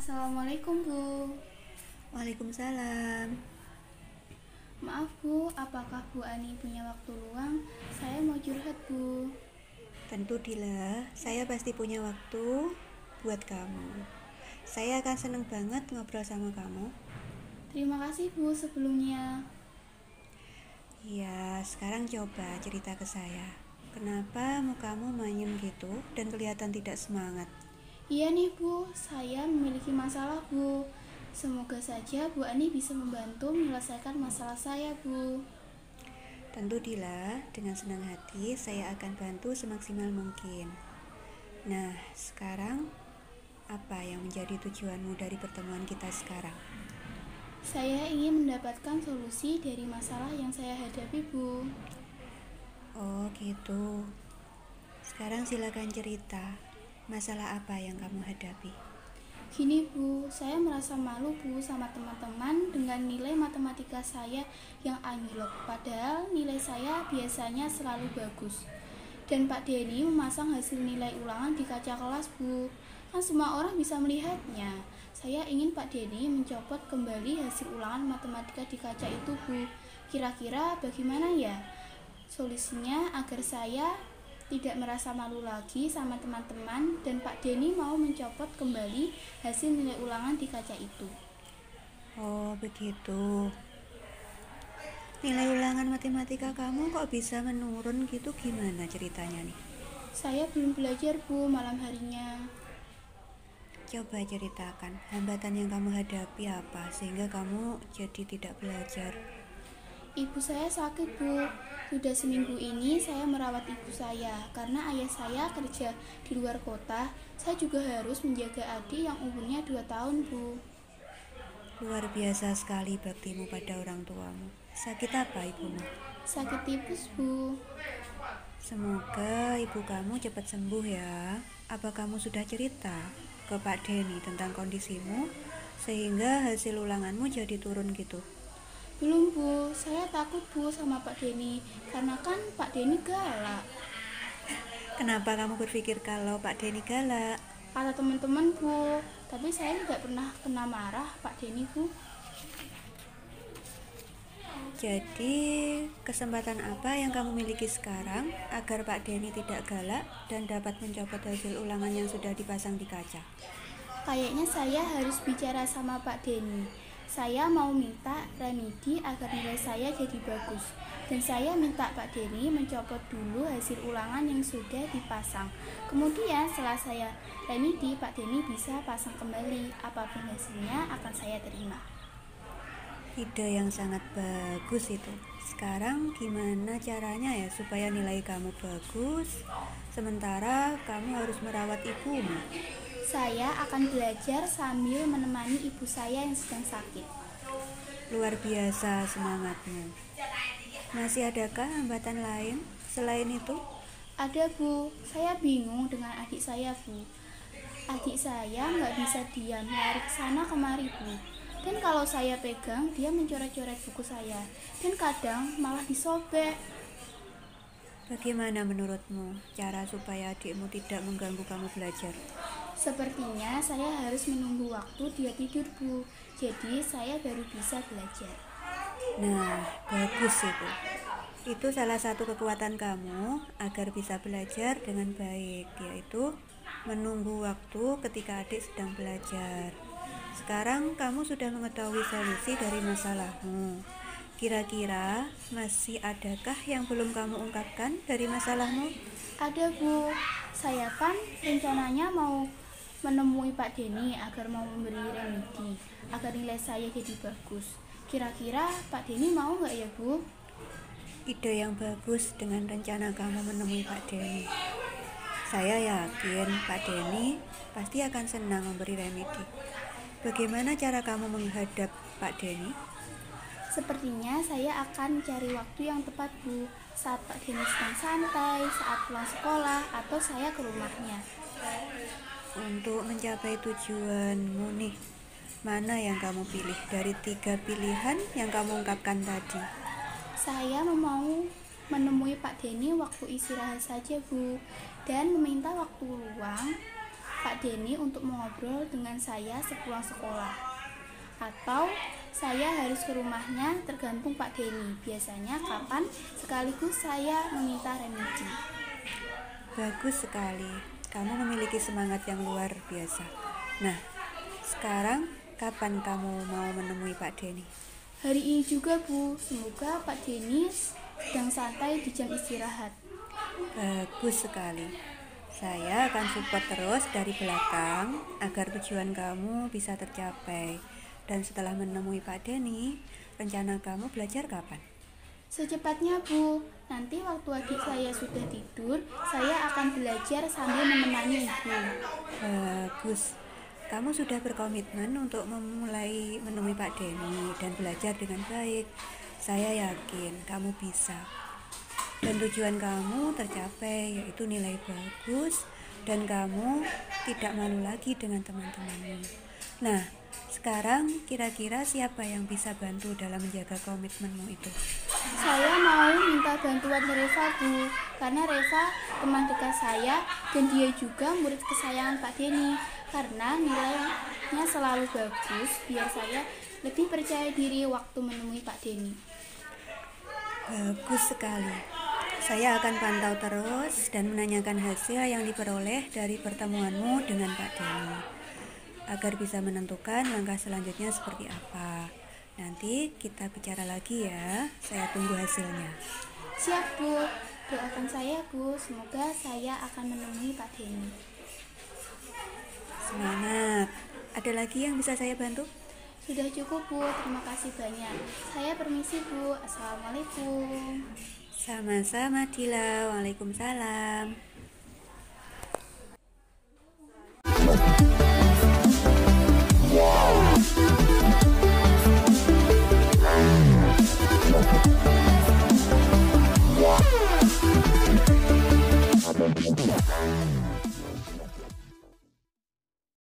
Assalamualaikum Bu. Waalaikumsalam. Maaf Bu, apakah Bu Ani punya waktu luang? Saya mau curhat Bu. Tentu Dila, saya pasti punya waktu buat kamu. Saya akan seneng banget ngobrol sama kamu. Terima kasih Bu sebelumnya. Ya, sekarang coba cerita ke saya. Kenapa mukamu manyem gitu dan kelihatan tidak semangat? Iya nih Bu, saya memiliki masalah Bu. Semoga saja Bu Ani bisa membantu menyelesaikan masalah saya Bu. Tentu Dila, dengan senang hati saya akan bantu semaksimal mungkin. Nah, sekarang apa yang menjadi tujuanmu dari pertemuan kita sekarang? Saya ingin mendapatkan solusi dari masalah yang saya hadapi Bu. Oh gitu. Sekarang silakan cerita. Masalah apa yang kamu hadapi? Gini Bu, saya merasa malu Bu sama teman-teman dengan nilai matematika saya yang anjlok. Padahal nilai saya biasanya selalu bagus. Dan Pak Denny memasang hasil nilai ulangan di kaca kelas Bu. Kan semua orang bisa melihatnya. Saya ingin Pak Denny mencopot kembali hasil ulangan matematika di kaca itu Bu. Kira-kira bagaimana ya? Solusinya agar saya tidak merasa malu lagi sama teman-teman dan Pak Denny mau mencopot kembali hasil nilai ulangan di kaca itu. Oh begitu. Nilai ulangan matematika kamu kok bisa menurun gitu, gimana ceritanya nih? Saya belum belajar Bu malam harinya. Coba ceritakan hambatan yang kamu hadapi apa sehingga kamu jadi tidak belajar. Ibu saya sakit Bu. Sudah seminggu ini saya merawat ibu saya karena ayah saya kerja di luar kota. Saya juga harus menjaga adik yang umurnya 2 tahun Bu. Luar biasa sekali baktimu pada orang tuamu. Sakit apa ibumu? Sakit tipes Bu. Semoga ibu kamu cepat sembuh ya. Apa kamu sudah cerita ke Pak Denny tentang kondisimu sehingga hasil ulanganmu jadi turun gitu? Belum Bu, saya takut Bu sama Pak Denny karena kan Pak Denny galak. Kenapa kamu berpikir kalau Pak Denny galak? Kata teman-teman Bu, tapi saya tidak pernah kena marah Pak Denny Bu. Jadi, kesempatan apa yang kamu miliki sekarang agar Pak Denny tidak galak dan dapat mencopot hasil ulangan yang sudah dipasang di kaca? Kayaknya saya harus bicara sama Pak Denny. Saya mau minta remedi agar nilai saya jadi bagus. Dan saya minta Pak Denny mencopot dulu hasil ulangan yang sudah dipasang. Kemudian setelah saya remedi, Pak Denny bisa pasang kembali. Apapun hasilnya akan saya terima. Ide yang sangat bagus itu. Sekarang gimana caranya ya supaya nilai kamu bagus, sementara kamu harus merawat ibumu? Saya akan belajar sambil menemani ibu saya yang sedang sakit. Luar biasa semangatmu. Masih adakah hambatan lain selain itu? Ada Bu, saya bingung dengan adik saya Bu. Adik saya nggak bisa diam, lari ke sana kemari Bu. Dan kalau saya pegang, dia mencoret-coret buku saya. Dan kadang malah disobek. Bagaimana menurutmu cara supaya adikmu tidak mengganggu kamu belajar? Sepertinya saya harus menunggu waktu dia tidur Bu. Jadi saya baru bisa belajar. Nah, bagus itu. Itu salah satu kekuatan kamu agar bisa belajar dengan baik, yaitu menunggu waktu ketika adik sedang belajar. Sekarang kamu sudah mengetahui solusi dari masalahmu. Kira-kira masih adakah yang belum kamu ungkapkan dari masalahmu? Ada Bu, saya kan rencananya mau menemui Pak Denny agar mau memberi remedi, agar nilai saya jadi bagus. Kira-kira Pak Denny mau nggak ya Bu? Ide yang bagus dengan rencana kamu menemui Pak Denny. Saya yakin Pak Denny pasti akan senang memberi remedi. Bagaimana cara kamu menghadap Pak Denny? Sepertinya saya akan cari waktu yang tepat Bu, saat Pak Denny sedang santai, saat pulang sekolah, atau saya ke rumahnya. Untuk mencapai tujuanmu nih, mana yang kamu pilih dari 3 pilihan yang kamu ungkapkan tadi? Saya mau menemui Pak Denny waktu istirahat saja Bu, dan meminta waktu luang Pak Denny untuk mengobrol dengan saya sepulang sekolah. Atau saya harus ke rumahnya, tergantung Pak Denny. Biasanya kapan, sekaligus saya meminta remedi. Bagus sekali, kamu memiliki semangat yang luar biasa. Nah, sekarang kapan kamu mau menemui Pak Denny? Hari ini juga, Bu. Semoga Pak Denny sedang santai di jam istirahat. Bagus sekali. Saya akan support terus dari belakang agar tujuan kamu bisa tercapai. Dan setelah menemui Pak Denny, rencana kamu belajar kapan? Secepatnya, Bu. Nanti waktu adik saya sudah tidur, saya akan belajar sambil menemani Ibu. Bagus. Kamu sudah berkomitmen untuk memulai menemui Pak Denny dan belajar dengan baik. Saya yakin kamu bisa. Dan tujuan kamu tercapai, yaitu nilai bagus, dan kamu tidak malu lagi dengan teman-temanmu. Nah, sekarang kira-kira siapa yang bisa bantu dalam menjaga komitmenmu itu? Saya mau minta bantuan Reva, Bu. Karena Reva teman dekat saya dan dia juga murid kesayangan Pak Denny. Karena nilainya selalu bagus, biar saya lebih percaya diri waktu menemui Pak Denny. Bagus sekali. Saya akan pantau terus dan menanyakan hasil yang diperoleh dari pertemuanmu dengan Pak Denny agar bisa menentukan langkah selanjutnya seperti apa. Nanti kita bicara lagi ya. Saya tunggu hasilnya. Siap, Bu. Doakan saya, Bu. Semoga saya akan menemui Pak Denny. Semangat. Ada lagi yang bisa saya bantu? Sudah cukup, Bu. Terima kasih banyak. Saya permisi, Bu. Assalamualaikum. Sama-sama, Dila. Waalaikumsalam. Wow.